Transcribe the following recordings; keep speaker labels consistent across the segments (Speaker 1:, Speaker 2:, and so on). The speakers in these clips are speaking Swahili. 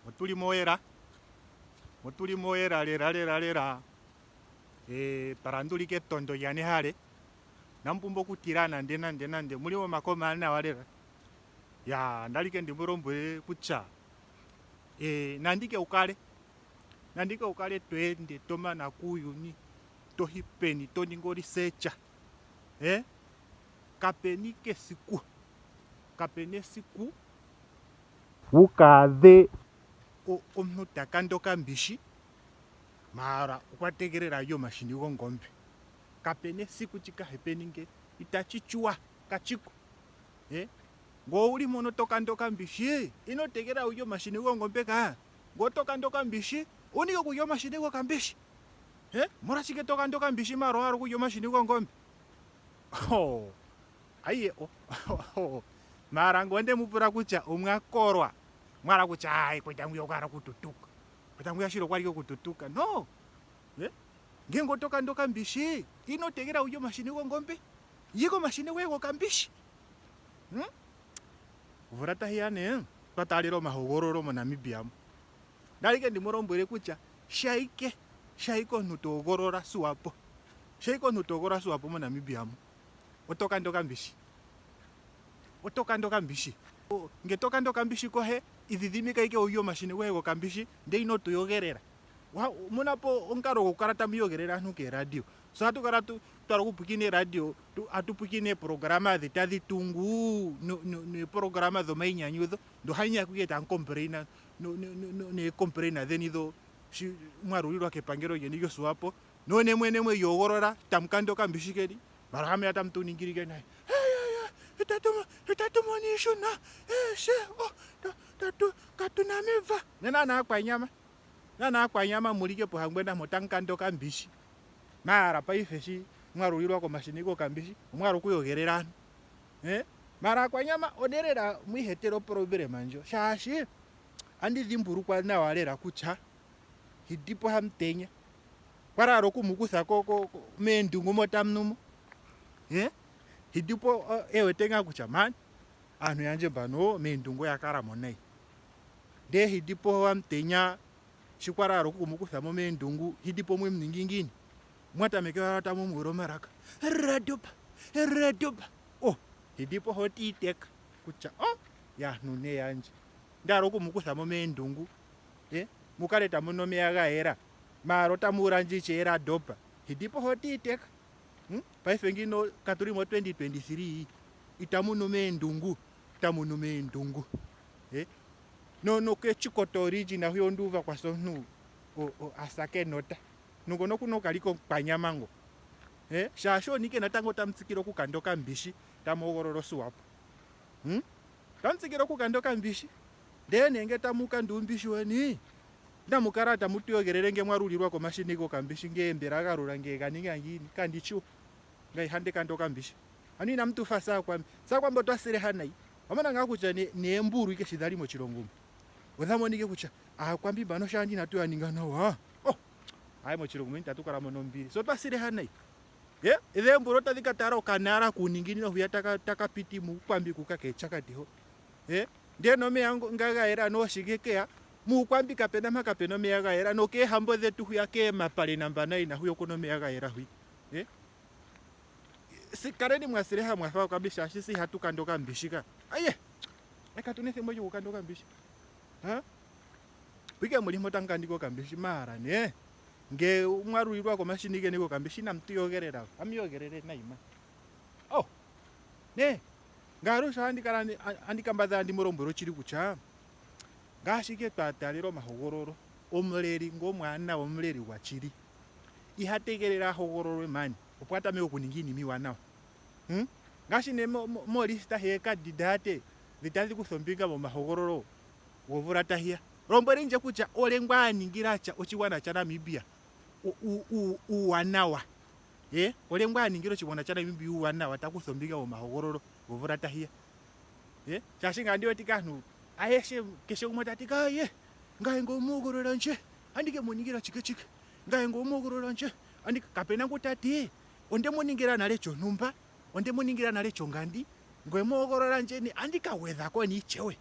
Speaker 1: Mutuli moera lera. Paranduli ke tondo yane hale. Nampumbo kutira nande. Muli wa makoma ana walera. Ya, ndalike ndimurombe kucha. Nandike ukale twende toma na kuyuni. Tohipeni toningori secha. Kapeni siku. Ukave omuntu kandoka mbishi. Mara ukwategerera yo mashini gongombe. Kapene siku chika hepeninge itachichua kachiko. Ngo uli mono tokandoka mbishi inotegera uyo mashini gongombe ka. Ngo tokandoka mbishi uniko kuyo mashini go kambishi. Mora chike tokandoka mbishi maro haro kuyo mashini gongombe. Aye mara ngonde mupura kucha umwakorwa. Mwara kucha ai kwetangu yokara kututuka. Kwetangu yashiro kwaliko kututuka. No. Ngengo tokandoka mbishi inotegera uyo mashini gongombe. Yiko mashini wego kambishi. Vurata hiyane pataliro mahogororo mo Namibia. Ndalike ndimorombwere kucha shaiko nutogorora suwapo. Shaiko nutogorora suwapo mo Namibia. Otokandoka mbishi. Nge tokandoka mbishi kohe idhidhimika ike uyo mashini wego kambishi nde inotuyogerera. Munapo onkaro gokarata miyogerera nuke radio. So hatu karatu tarukupukine radio atupukine programa zitadhi tungu no programa zo mainyanyuzo ndo hanya kugeta nkomprena no comprena then ido mwarulirwa kepangero yeni yo swapo no nemwe yogorora tamkandoka mbishikeri marahame atamtuningirige naye itatu monisho na katuna meva nana kwa nyama mulike pohangwenda motankandoka mbishi mara paifeshi mwarulirwa ko mashini go kambishi mwaro kuyogererana mara kwa nyama oderera mwihetero problema njo shashi andi dhimburu kwa na walera kucha hidipo hamtenya kwararo kumukusa ko mendungu motamnumo hidipo ewe tenga kucha man anu yanje bano mendungu yakara monai de hidipo hamtenya shikwararo kumukusa mo mendungu hidipo mwemningingini mwata mekewa tamu mwiro maraka redupa hidipo hoti iteka kucha ya nune yanje ndaro kumukusa mo mendungu mukaleta muno meyaga era maro tamuranji chera dopa hidipo hoti iteka paifengino katuri mo 2023 itamuno mendungu no ke chikoto original huyo nduva kwa sonu asake nota nukono kuno kaliko panyamango shasho nike natango tamtsikiro kukandoka mbishi tamogororo suwapo tamtsikiro kukandoka mbishi nenge tamuka ndumbishi weni ndamukarata mutiyogererenge mwarulirwa ko mashini ko kambishi ngembera karura ngeganinga ngini kandichu ngai hande kandoka mbishi ani namtufa sakwamba twasire hanai amana ngakucha ne mburu ike shidali mo chilongumo udhamonike kucha kwambi bano shandi natuyaningana wa ai mo chilongumo ntatukara mo nombiri so twasire hanai ile mburu tadikatara kanara kuningini no huyataka takapiti mu kwambi kukake chakatiho ndeno me yango ngaga era no shigekea mu kwambi kapena makapeno me yaga era no ke hambo zetu huyake mapale namba 9 na huyo kono me yaga era hui sikareni mwasireha mwafa kabisa shisi hatukandoka mbishika aye akatunese moyo kukandoka mbishi pike mulimo tankandiko kambishi mara nge mwarulirwa ko mashini ke niko kambishi namtuyogerera amiyogerere naima ngaro shandikara andikambaza ndimoromboro chiri kucha ngashike twataliro mahogororo omuleri ngomwana omuleri wachiri ihategerera hogororo mani opwata meyo kuningini miwana ngashine mo lista he kandidate vitazi kusombinga mo mahogororo wovura tahia rombere nje kucha olengwa ningiracha ochiwana cha Namibia uwanawa olengwa ningiro chiwana cha Namibia uwanawa takusombinga mo mahogororo wovura tahia chashinga ndiwe tikanu ayeshe keshe kumotatika ngaye ngomugorora nje andike moningira chike ngaye ngomugorora nje andike kapena kutati onde moningira nale chonumba onde moningira nale chongandi ngwemogorora nje ni andika wedha ko ni chewe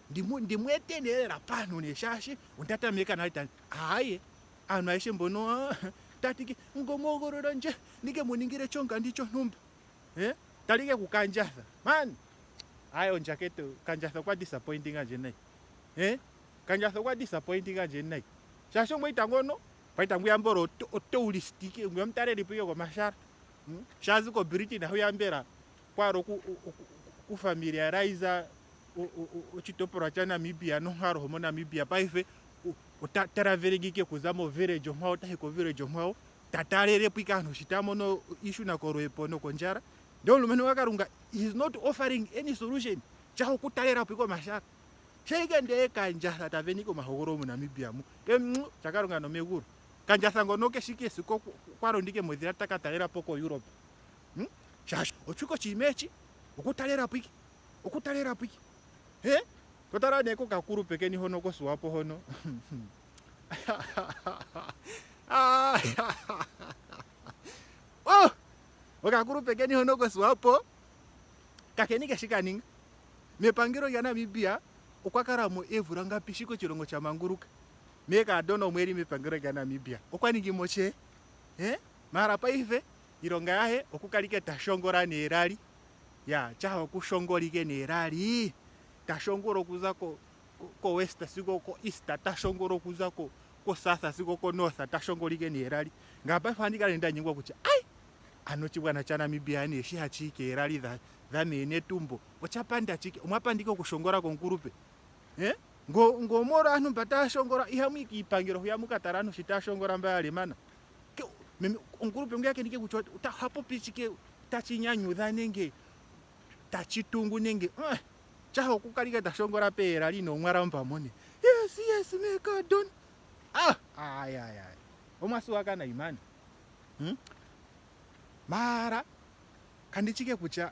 Speaker 1: ndimwetenderera pano neshashi undatameka naita haye anu aishe mbono tatike ngomogorora nje nike muningire chonga ndicho numba talike kukanjatha man ayo njaketo kanjatha kwa disappointing anje nai kanjatha kwa disappointing anje nai shasho mwaita ngono paita nguyamboro otoulistic nguyamtareri pike kwa mashara shazi ko Britain na huyambera kwaro ku familiarize uchitopora cha Namibia no haro homo Namibia paife utaraverigike kuzamo village mwao tahiko village mwao tatarere pika no shitamo no issue na koroepo no konjara ndio lumeno wakarunga is not offering any solution chaho kutalera piko mashara shege ndeye kanja taveniko mahogoro mu Namibia mu chakarunga no meguru kanja sango no keshike siko kwaro ndike mwezira takatalera poko Europe shash ochuko chimechi ukutalera piki kotara neko kakuru pekeni hono ko swapo hono okakuru pekeni hono ko swapo kakeni kashikaninga mepangiro ya Namibia okwakaramo evura ngapi shiko chirongo cha manguruka meka dono mweri mepangiro ya Namibia okwaningi moche mara paive ironga yahe okukalike tashongora nerali ya chaho kushongolike nerali tashongoro kuza ko west siko ko east tashongoro kuza ko south siko ko north tashongolike nerali ngapa fanika nenda nyingwa kuti ai anochibwana cha Namibia ne shi hachike erali dha mene tumbo ochapanda chike umapandika kushongora konkurupe ngomora anu batashongora ihamiki ipangiro huyamuka tarano shitashongora mbali mana onkurupe ngeke ndike kucho hapo pichike tachinyanyudha nenge tachitungu nenge chaho kukalika tashongora pera lino mwara mpamone yes meka don ay omasuwa kana imani mara kandichike kucha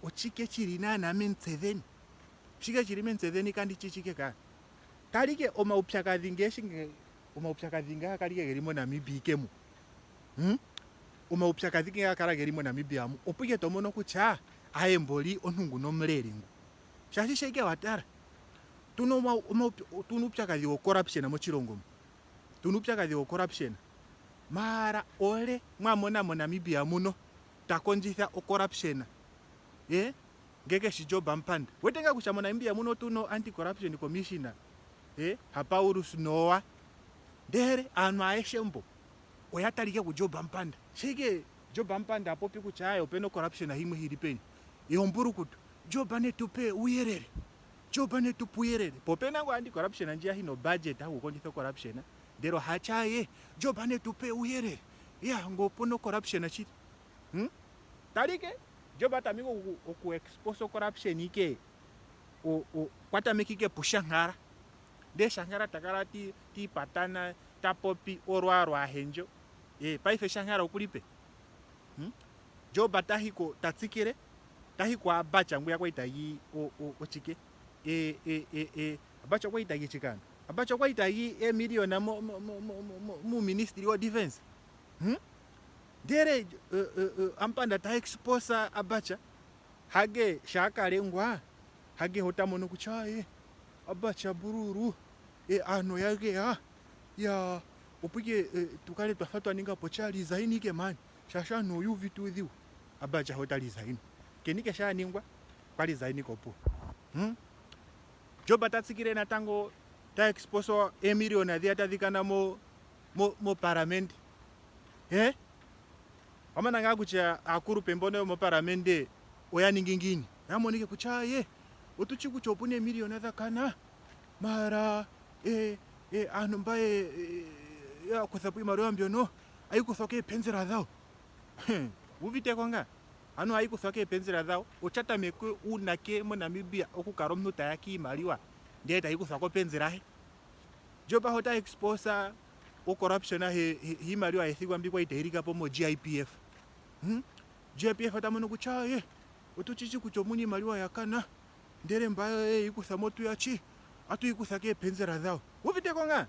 Speaker 1: ochike chiri nana men7 chike chiri men7 kandichichike ka kalike omaupyakadhingeshinge omaupyakadhinga kalike gerimo Namibikemo omaupyakadhinga akara gerimo Namibia mu opike tomono kucha ayemboli onungu nomlelingu shashi sheke watara tunupyakadhi wo corruption mo chirongo tunupyakadhi wo corruption mara ole mwamona mo Namibia muno takonjitha o corruption ngeke shijoba mpanda wetenga kucha mo Namibia muno tuno anti corruption commissioner hapa urusnowa ndere anu aeshembo oyatalike kujoba mpanda sheke joba mpanda apo piku chayo peno corruption himwe hilipeni ihomburu kutu joba netupe uyerere joba netupuyerere popena ngo andi corruption njia hino budget ha ukonditha corruption ndero hachaye joba netupe uyerere ya ngopono corruption chiti talike joba tamiko ku expose corruption ike kwata mekike pushangara de shangara takarati ti patana tapopi orwaro ahenjo paife shangara ukulipe joba tahiko tatsikire tahiko abacha nguya kwaita yi ochike abacha kwaita yi chikana abacha kwaita yi million mu ministry of defense dere ampanda ta expose abacha hage shakalengwa hage hotamono kuchaye abacha bururu ano yake ya upige tukale twafatwa ninga pochali zaini ke man shasha no yu vitu dhiu abacha hotali zaini kenike sha ningwa kwali zaini kopo joba tatsikire na tango ta expose million adhi tadhikana mo parliament amana ngakucha akuru pembono mo parliament oyaningingini yamonike kuchaye otuchiku chopune million adhakana mara anu mbaye ya kuthapu imaro ambiono ayikuthoke penzera dhao uvite konga anu ayikuthoke penzera dhao ochata meku unake mo Namibia okukaro mnu tayaki imaliwa ndeta ayikuthoko penzera he joba hota exposa o corruption imaliwa ethigwa mbikwa iterika pomo GIPF GIPF atamono kuchaye otuchichi kuchomuni imaliwa yakana ndere mbaye ikuthamotu yachi atu ikuthake penzera dhao uvite konga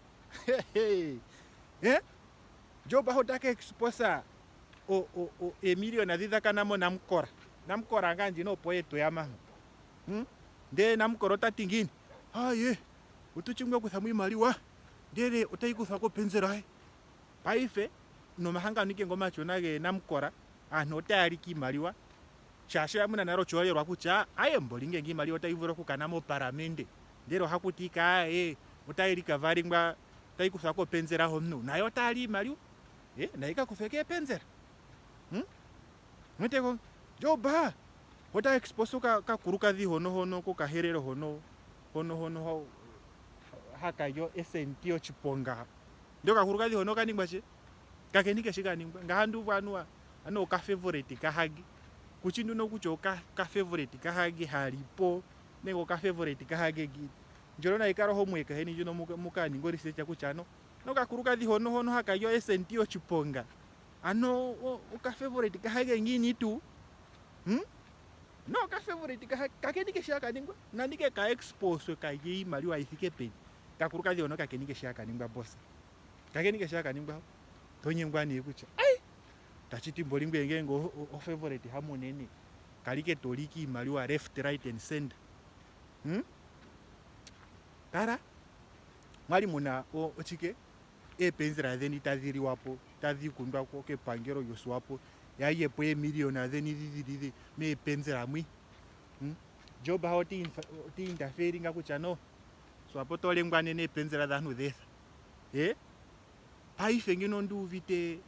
Speaker 1: joba hotake exposa million adhidha kanamo namkora nganji no poeto ya mahu ndele namukolo tati ngini aye utuchimwe kuthamu iimaliwa ndele otayikuthako penzela paife nomahangano ike ngomashona geenamukora aantu otaya li kiimaliwa shaashi amuna nalo ochoolelwa kutya aye mbolinge ngiimaliwa otayi vulu okukana mopalamende ndele ohakuti ika aye otayi likavalingwa otayi kuthwako penzela homuntu naye otaya li iimaliwa naye kakuthwe keepenzela mweteko joba otaya expose kakulukadhi hono kokahelelo hono hakalyo esenti yochiponga ndio kakulukadhi hono kaningwa che kakenike shikaningwa ngahanduva anu okafavorite kahagi kuchi nduno kutya okafavorite kahagi halipo nenge okafavorite kahage gini njolo naye kalo homework heni ndino mukaninga research kutya nokakulukadhi hono hakalyo esenti yochiponga ano okafavorite kahage ngini tu no kafavorite kakenike shakaningwa nanike ka expose kalye iimaliwa ithike peni kakulukadhi hono kakenike shakaningwa boss kakenike shakaningwa tonyengwa ne kutya ai tachiti mbolingwe ngenge o favorite hamonene kalike toliki iimaliwa left right and center kara mwali muna ochike epenzela theni tadhiliwapo tadhikundwako kepangelo lyoswapo yayepo emiliona theni dhidhilile meepenzela mwi job hao ti interferinga kutya no swapo tolengwa nene epenzela dhantu dhetha paife ngino nduvite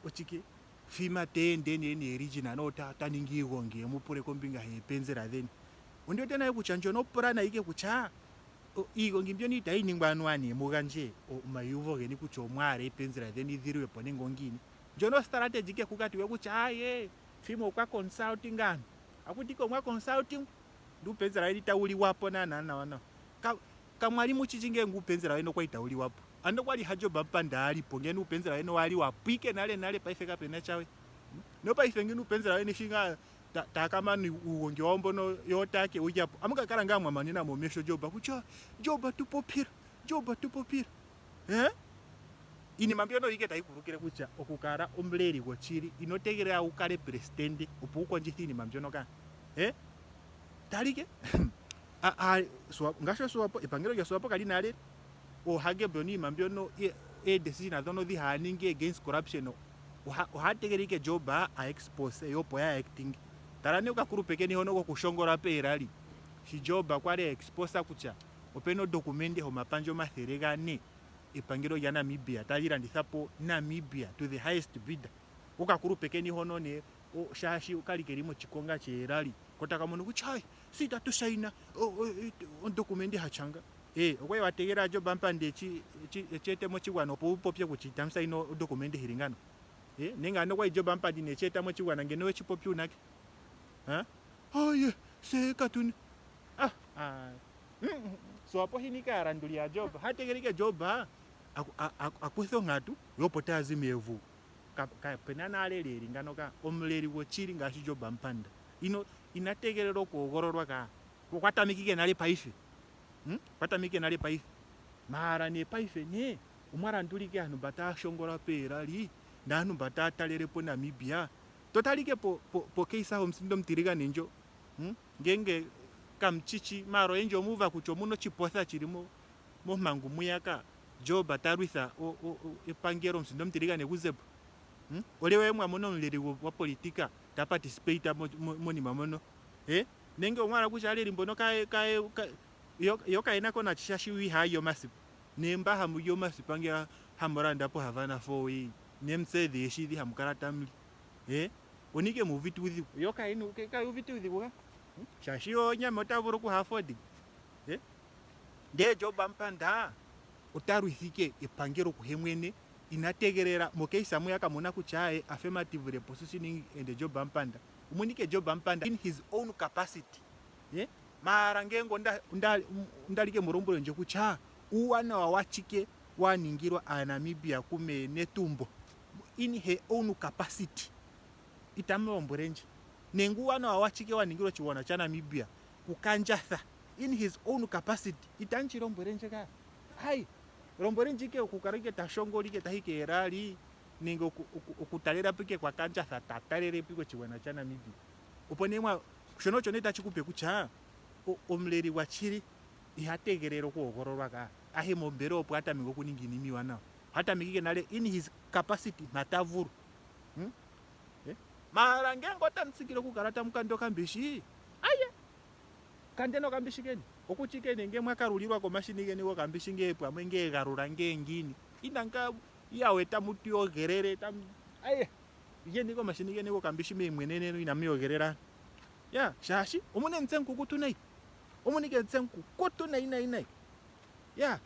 Speaker 1: ochike fima tende nene original no taningi igonge mupure kombinga hepenzela theni ondiote naye kutya njono pulana ike kutya igongi mbyo nitainingwa anwani muganje mayuvo geni kutya omware epenzela theni dhiliwepo nengo ngini njono strategy ke kukatiwe kutya aye fima kwa consulting anu akutiko mwa consulting ndupenzela ili tauliwapo nana kamwali muchichinge ngupenzela weno kwa itauliwapo ando kwali hajoba mpanda alipo ngeni upenzela weno wali wapike nale paife kapena chawe no paife ngini upenzela weno shinga takamani uongi wombono yotake ujapo amukakala ngamwa manina momesho joba kucho joba tupopira ini mambyono ike taikurukire kutya okukara omuleli gochili inotegelea ukale president opo ukonjithini mambyono ka talike ngasho swapo epangelo lya swapo kali nale ohage byoni mambyono decision adhono dhihaningi against corruption ohategeleke joba a expose yopo ya acting tarani ukakurupekeni hono kokushongora perali shijoba kwali expose kutya openo dokumenti homapanjo mathere gane epangelo lya Namibia talilandithapo Namibia to the highest bidder ukakurupekeni hono ne shashi ukalikelimo chikonga cherali kotaka mono kuchai sita tusaina dokumenti hachanga okwe wategera joba mpande chete mochigwana opo upopye kuchitamsa ino dokumenti hilingano nenga no kwa joba mpande ne cheta mochigwana ngeno wechipopye unake oye sekatuni so apo hinika arandulia joba hategerike joba akutho ngatu yopo tazimyevu kapenana alele lingano ka omuleli wochili ngashi joba mpanda ino inategerero kuogororwa ka kwatamikike nale paife kwatamike nale paife mara ne paife ne umwarandulike hanu bata shongora perali ndanu bata talelepo Namibia totalike po keisa homsindo mtiriga ninjo ngenge kamchichi maro enjo muva kucho muno chipotha chilimo momangu muyaka joba tarwitha epangero msindo mtiriga nekuzepo olewe mwa mono mleli wa politika ta participate monima mono nenge omwara kuchaleli mbono yoka inako na chishashi hayo masipu nemba hamu yo masipu ange hamoranda po havana fowe nemtsedhe eshidi hamukarata mli onike muvitu udhi yoka inu ka uvitu udhi buga shashi yo nyama otavuru ku afford nde joba mpanda otarwithike epangero kuhemwene inategerera mokeisa muyaka mona kuchae affirmative repositioning and job mpanda umunike job mpanda in his own capacity mara ngengo ndalike murumburo nje kucha uwana wawachike waningirwa Namibia kume netumbo in her own capacity itamlomborenje nengu wana wawachike waningirwa chiwana cha Namibia kukanjatha in his own capacity itanchiromborenje ka hai romborenjike okukarike tashongolike tahike erali ningo okutalera pike kwa kanjatha tatalere piko chiwana cha Namibia uponemwa shono chone tachikupe kucha omuleri gwachili ihategelela okuhogololwa ka ahe mombele opo atameke okuninga iinima iiwanawa atameke nale in his capacity matavulu mara ngenge otamutsikile okukala tamukanda okambishi aya kandeni okambishi keni okutya keni ngele mwakalulilwa komashini geni gokambishi ngee pamwe ngee galula ngee ngini inanga yawe tamutuyogelele aya geni komashini geni gokambishi meemweneneno inamuyogelela ya shaashi omuna emutse mukukutu nayi omuna ike emutse mukukutu nayi ya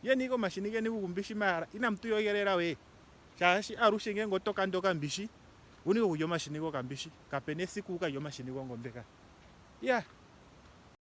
Speaker 1: yeni komashini geni gokambishi mara inamutuyogelela we shaashi alushe ngenge otokanda okambishi unike okulya omashini gokambishi kapena esiku ukalya omashini gongombe ka ya